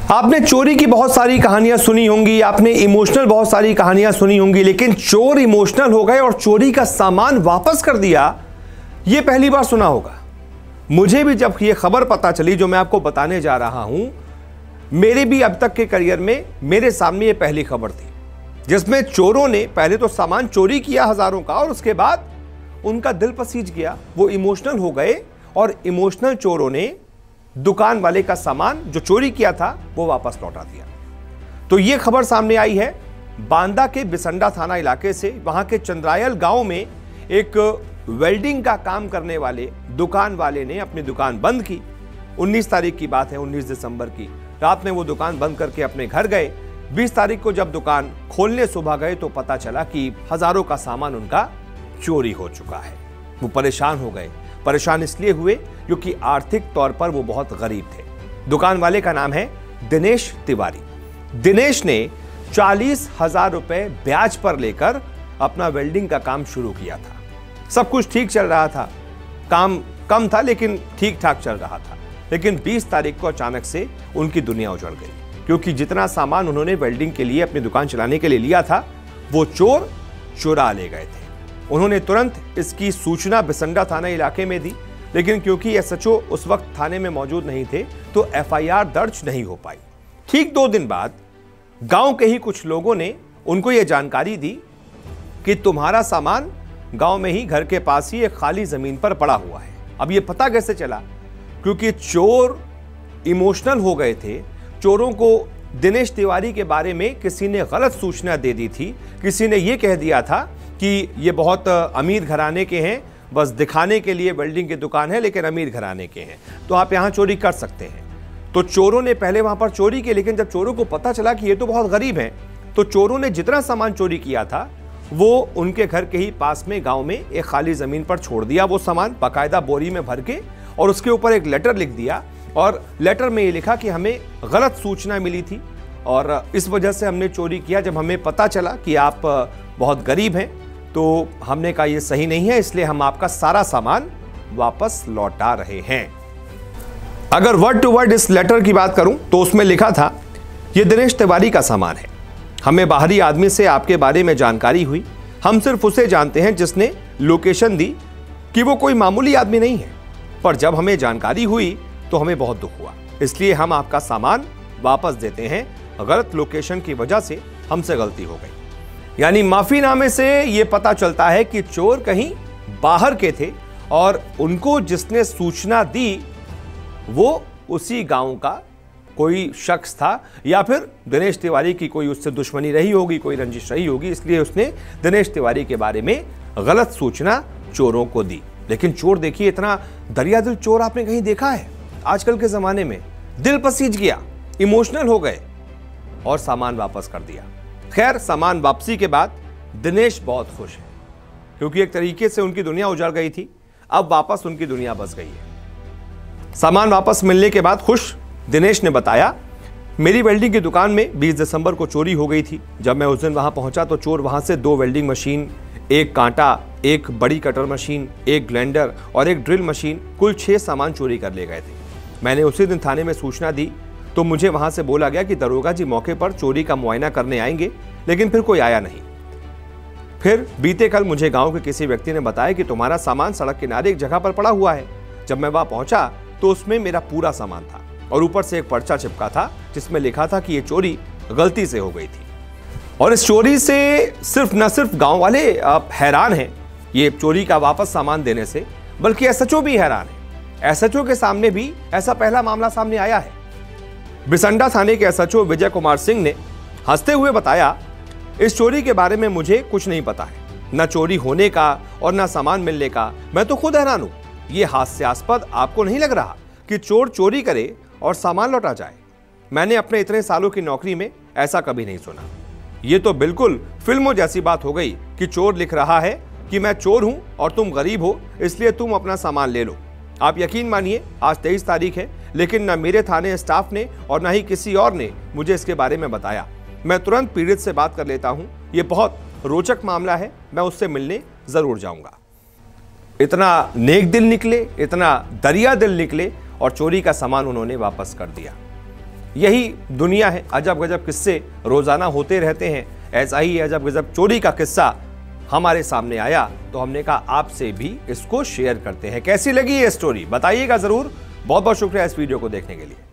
आपने चोरी की बहुत सारी कहानियां सुनी होंगी, आपने इमोशनल बहुत सारी कहानियां सुनी होंगी, लेकिन चोर इमोशनल हो गए और चोरी का सामान वापस कर दिया, यह पहली बार सुना होगा। मुझे भी जब यह खबर पता चली जो मैं आपको बताने जा रहा हूं, मेरे भी अब तक के करियर में मेरे सामने यह पहली खबर थी जिसमें चोरों ने पहले तो सामान चोरी किया हजारों का और उसके बाद उनका दिल पसीज गया, वो इमोशनल हो गए और इमोशनल चोरों ने दुकान वाले का सामान जो चोरी किया था वो वापस लौटा दिया। तो ये खबर सामने आई है बांदा के बिसंडा थाना इलाके से। वहां के चंद्रायल गांव में एक वेल्डिंग का काम करने वाले दुकान वाले ने अपनी दुकान बंद की। 19 तारीख की बात है, 19 दिसंबर की रात में वो दुकान बंद करके अपने घर गए। 20 तारीख को जब दुकान खोलने सुबह गए तो पता चला कि हजारों का सामान उनका चोरी हो चुका है। वो परेशान हो गए। परेशान इसलिए हुए क्योंकि आर्थिक तौर पर वो बहुत गरीब थे। दुकान वाले का नाम है दिनेश तिवारी। दिनेश ने 40,000 रुपए ब्याज पर लेकर अपना वेल्डिंग का काम शुरू किया था। सब कुछ ठीक चल रहा था, काम कम था लेकिन ठीक ठाक चल रहा था। लेकिन 20 तारीख को अचानक से उनकी दुनिया उजड़ गई क्योंकि जितना सामान उन्होंने वेल्डिंग के लिए अपनी दुकान चलाने के लिए लिया था वो चोर चुरा ले गए थे। उन्होंने तुरंत इसकी सूचना बिसंडा थाना इलाके में दी, लेकिन क्योंकि एसएचओ उस वक्त थाने में मौजूद नहीं थे तो एफआईआर दर्ज नहीं हो पाई। ठीक 2 दिन बाद गांव के ही कुछ लोगों ने उनको यह जानकारी दी कि तुम्हारा सामान गांव में ही घर के पास ही एक खाली जमीन पर पड़ा हुआ है। अब यह पता कैसे चला? क्योंकि चोर इमोशनल हो गए थे। चोरों को दिनेश तिवारी के बारे में किसी ने गलत सूचना दे दी थी। किसी ने यह कह दिया था कि ये बहुत अमीर घराने के हैं, बस दिखाने के लिए वेल्डिंग की दुकान है लेकिन अमीर घराने के हैं, तो आप यहां चोरी कर सकते हैं। तो चोरों ने पहले वहां पर चोरी की, लेकिन जब चोरों को पता चला कि ये तो बहुत गरीब हैं, तो चोरों ने जितना सामान चोरी किया था वो उनके घर के ही पास में गांव में एक खाली जमीन पर छोड़ दिया। वो सामान बाकायदा बोरी में भर के और उसके ऊपर एक लेटर लिख दिया और लेटर में ये लिखा कि हमें गलत सूचना मिली थी और इस वजह से हमने चोरी किया। जब हमें पता चला कि आप बहुत गरीब हैं तो हमने कहा ये सही नहीं है, इसलिए हम आपका सारा सामान वापस लौटा रहे हैं। अगर वर्ड टू वर्ड इस लेटर की बात करूं तो उसमें लिखा था, ये दिनेश तिवारी का सामान है। हमें बाहरी आदमी से आपके बारे में जानकारी हुई। हम सिर्फ उसे जानते हैं जिसने लोकेशन दी कि वो कोई मामूली आदमी नहीं है, पर जब हमें जानकारी हुई तो हमें बहुत दुख हुआ, इसलिए हम आपका सामान वापस देते हैं। गलत लोकेशन की वजह से हमसे गलती हो गई। यानी माफीनामे से यह पता चलता है कि चोर कहीं बाहर के थे और उनको जिसने सूचना दी वो उसी गांव का कोई शख्स था या फिर दिनेश तिवारी की कोई उससे दुश्मनी रही होगी, कोई रंजिश रही होगी, इसलिए उसने दिनेश तिवारी के बारे में गलत सूचना चोरों को दी। लेकिन चोर देखिए, इतना दरियादिल चोर आपने कहीं देखा है आजकल के जमाने में? दिल पसीज गया, इमोशनल हो गए और सामान वापस कर दिया। खैर, सामान वापसी के बाद दिनेश बहुत खुश है क्योंकि एक तरीके से उनकी दुनिया उजड़ गई थी, अब वापस उनकी दुनिया बस गई है। सामान वापस मिलने के बाद खुश दिनेश ने बताया, मेरी वेल्डिंग की दुकान में 20 दिसंबर को चोरी हो गई थी। जब मैं उस दिन वहां पहुंचा तो चोर वहां से 2 वेल्डिंग मशीन, एक कांटा, एक बड़ी कटर मशीन, एक ग्राइंडर और एक ड्रिल मशीन, कुल 6 सामान चोरी कर ले गए थे। मैंने उसी दिन थाने में सूचना दी तो मुझे वहां से बोला गया कि दरोगा जी मौके पर चोरी का मुआयना करने आएंगे, लेकिन फिर कोई आया नहीं। फिर बीते कल मुझे गांव के किसी व्यक्ति ने बताया कि तुम्हारा सामान सड़क किनारे एक जगह पर पड़ा हुआ है। जब मैं वहां पहुंचा तो उसमें मेरा पूरा सामान था और ऊपर से एक पर्चा चिपका था जिसमें लिखा था कि यह चोरी गलती से हो गई थी। और इस चोरी से न सिर्फ गांव वाले हैरान हैं ये चोरी का वापस सामान देने से, बल्कि एसएचओ भी हैरान है। एसएचओ के सामने भी ऐसा पहला मामला सामने आया है। बिसंडा थाने के एसएचओ विजय कुमार सिंह ने हंसते हुए बताया, इस चोरी के बारे में मुझे कुछ नहीं पता है, न चोरी होने का और न सामान मिलने का। मैं तो खुद हैरान हूं। ये हास्यास्पद आपको नहीं लग रहा कि चोर चोरी करे और सामान लौटा जाए? मैंने अपने इतने सालों की नौकरी में ऐसा कभी नहीं सुना। ये तो बिल्कुल फिल्मों जैसी बात हो गई कि चोर लिख रहा है कि मैं चोर हूं और तुम गरीब हो, इसलिए तुम अपना सामान ले लो। आप यकीन मानिए, आज 23 तारीख है, लेकिन न मेरे थाने स्टाफ ने और न ही किसी और ने मुझे इसके बारे में बताया। मैं तुरंत पीड़ित से बात कर लेता हूं। यह बहुत रोचक मामला है, मैं उससे मिलने जरूर जाऊंगा। इतना नेक दिल निकले, इतना दरिया दिल निकले और चोरी का सामान उन्होंने वापस कर दिया। यही दुनिया है, अजब गजब किस्से रोजाना होते रहते हैं। ऐसा ही अजब गजब चोरी का किस्सा हमारे सामने आया तो हमने कहा आपसे भी इसको शेयर करते हैं। कैसी लगी ये स्टोरी बताइएगा जरूर। बहुत बहुत शुक्रिया इस वीडियो को देखने के लिए।